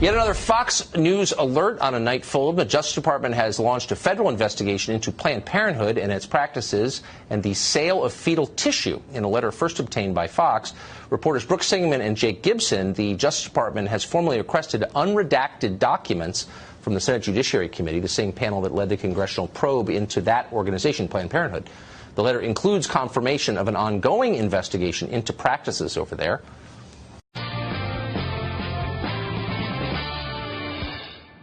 Yet another Fox News alert on a night full. The Justice Department has launched a federal investigation into Planned Parenthood and its practices and the sale of fetal tissue. In a letter first obtained by Fox, reporters Brooke Singman and Jake Gibson, the Justice Department has formally requested unredacted documents from the Senate Judiciary Committee, the same panel that led the congressional probe into that organization, Planned Parenthood. The letter includes confirmation of an ongoing investigation into practices over there.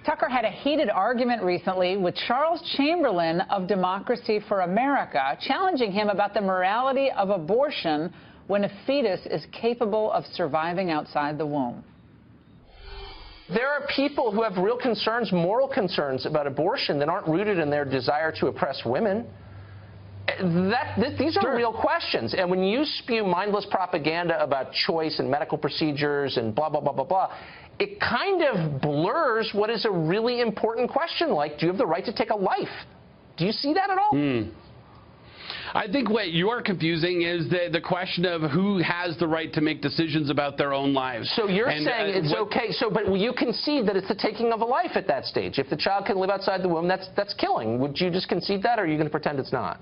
Tucker had a heated argument recently with Charles Chamberlain of Democracy for America, challenging him about the morality of abortion when a fetus is capable of surviving outside the womb. There are people who have real concerns, moral concerns about abortion that aren't rooted in their desire to oppress women. These are real questions. And when you spew mindless propaganda about choice and medical procedures and blah, blah, blah, blah, blah, it kind of blurs what is a really important question, like, do you have the right to take a life? Do you see that at all? I think what you're confusing is the question of who has the right to make decisions about their own lives. So you're saying it's okay. But you concede that it's the taking of a life at that stage. If the child can live outside the womb, that's killing. Would you just concede that, or are you going to pretend it's not?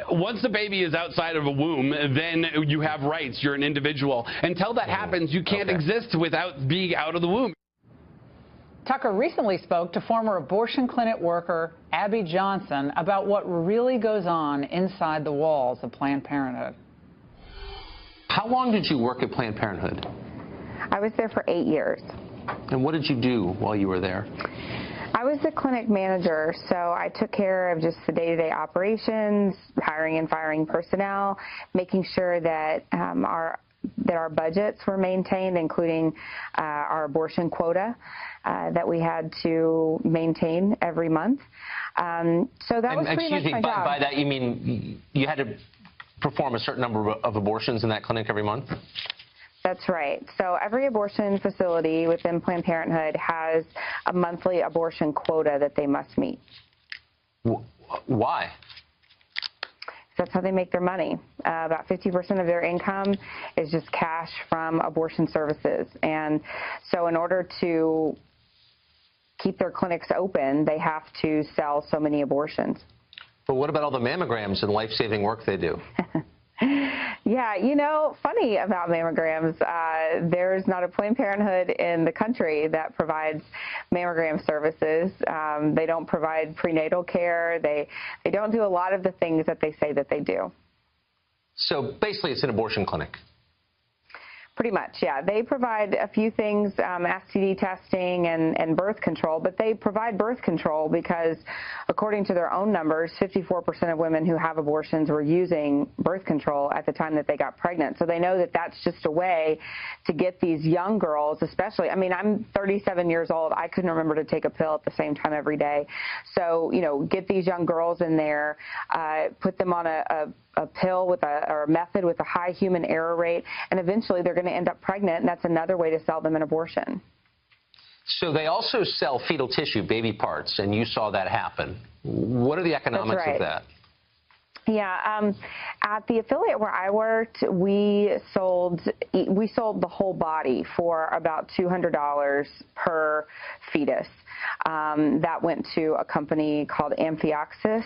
Once the baby is outside of a womb, then you have rights. You're an individual. Until that happens, you can't exist without being out of the womb. Tucker recently spoke to former abortion clinic worker Abby Johnson about what really goes on inside the walls of Planned Parenthood. How long did you work at Planned Parenthood? I was there for 8 years. And what did you do while you were there? I was the clinic manager, so I took care of just the day-to-day operations, hiring and firing personnel, making sure that our budgets were maintained, including our abortion quota that we had to maintain every month. So that was pretty much my job. By that you mean you had to perform a certain number of abortions in that clinic every month? That's right. So every abortion facility within Planned Parenthood has a monthly abortion quota that they must meet. Why? That's how they make their money. About 50% of their income is just cash from abortion services. And so in order to keep their clinics open, they have to sell so many abortions. But what about all the mammograms and life-saving work they do? Yeah, you know, funny about mammograms, there's not a Planned Parenthood in the country that provides mammogram services. They don't provide prenatal care. They don't do a lot of the things that they say that they do. So basically it's an abortion clinic. Pretty much, yeah. They provide a few things, STD testing and birth control, but they provide birth control because, according to their own numbers, 54% of women who have abortions were using birth control at the time that they got pregnant. So they know that that's just a way to get these young girls, especially, I mean, I'm 37 years old. I couldn't remember to take a pill at the same time every day. So, you know, get these young girls in there, put them on a pill or a method with a high human error rate, and eventually they're going to end up pregnant, and that's another way to sell them an abortion. So they also sell fetal tissue, baby parts, and you saw that happen. What are the economics of that? Yeah, at the affiliate where I worked, we sold the whole body for about $200 per fetus. That went to a company called Amphioxus.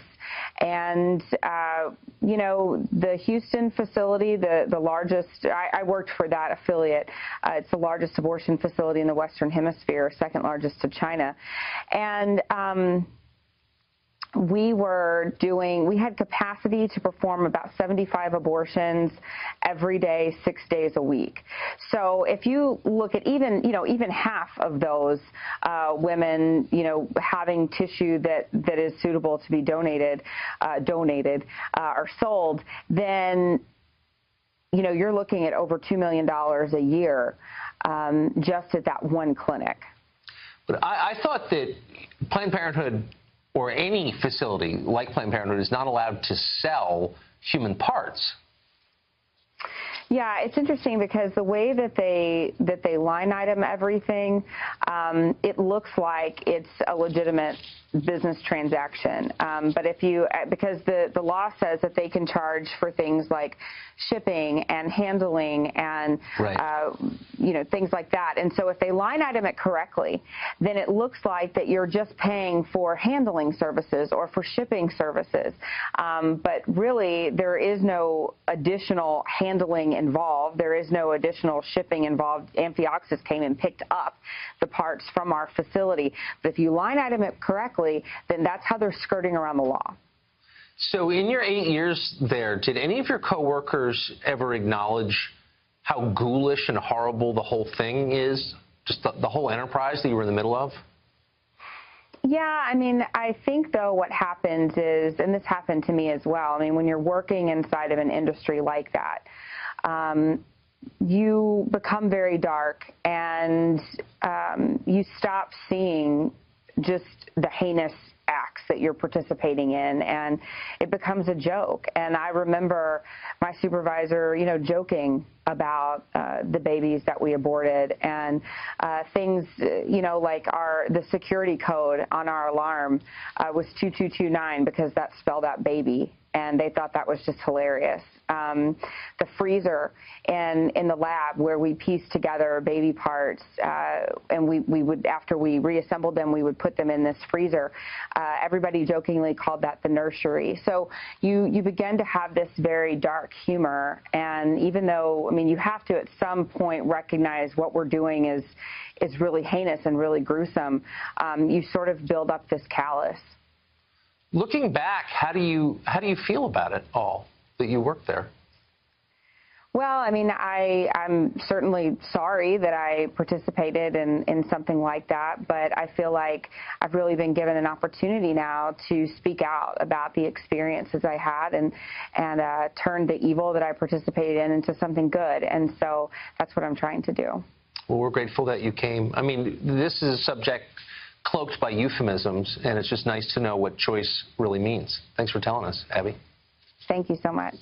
And, you know, the Houston facility, the largest, I worked for that affiliate. It's the largest abortion facility in the Western Hemisphere, second largest to China. And we had capacity to perform about 75 abortions every day, 6 days a week. So if you look at even half of those women, you know, having tissue that is suitable to be donated or sold, then, you know, you're looking at over $2 million a year just at that one clinic. But I thought that Planned Parenthood or any facility like Planned Parenthood is not allowed to sell human parts. Yeah, it's interesting because the way that they line item everything, it looks like it's a legitimate business transaction. But because the law says that they can charge for things like shipping and handling and things like that. And so if they line item it correctly, then it looks like that you're just paying for handling services or for shipping services. But really, there is no additional handling involved. There is no additional shipping involved. Amphioxus came and picked up the parts from our facility. But if you line item it correctly, then that's how they're skirting around the law. So in your 8 years there, did any of your coworkers ever acknowledge how ghoulish and horrible the whole thing is, just the whole enterprise that you were in the middle of? Yeah, I mean, I think, though, what happens is, and this happened to me as well, I mean, when you're working inside of an industry like that, you become very dark and you stop seeing just the heinous acts that you're participating in, and it becomes a joke. And I remember my supervisor, joking about the babies that we aborted and things, like the security code on our alarm was 2229 because that spelled out baby, and they thought that was just hilarious. The freezer in the lab where we pieced together baby parts, and we would, after we reassembled them, we would put them in this freezer. Everybody jokingly called that the nursery. So you begin to have this very dark humor, and even though, I mean, you have to at some point recognize what we're doing is really heinous and really gruesome, you sort of build up this callous. Looking back, how do you feel about it all, that you worked there? Well, I mean, I'm certainly sorry that I participated in something like that, but I feel like I've really been given an opportunity now to speak out about the experiences I had and turn the evil that I participated in into something good. And so that's what I'm trying to do. Well, we're grateful that you came. I mean, this is a subject cloaked by euphemisms, and it's just nice to know what choice really means. Thanks for telling us, Abby. Thank you so much.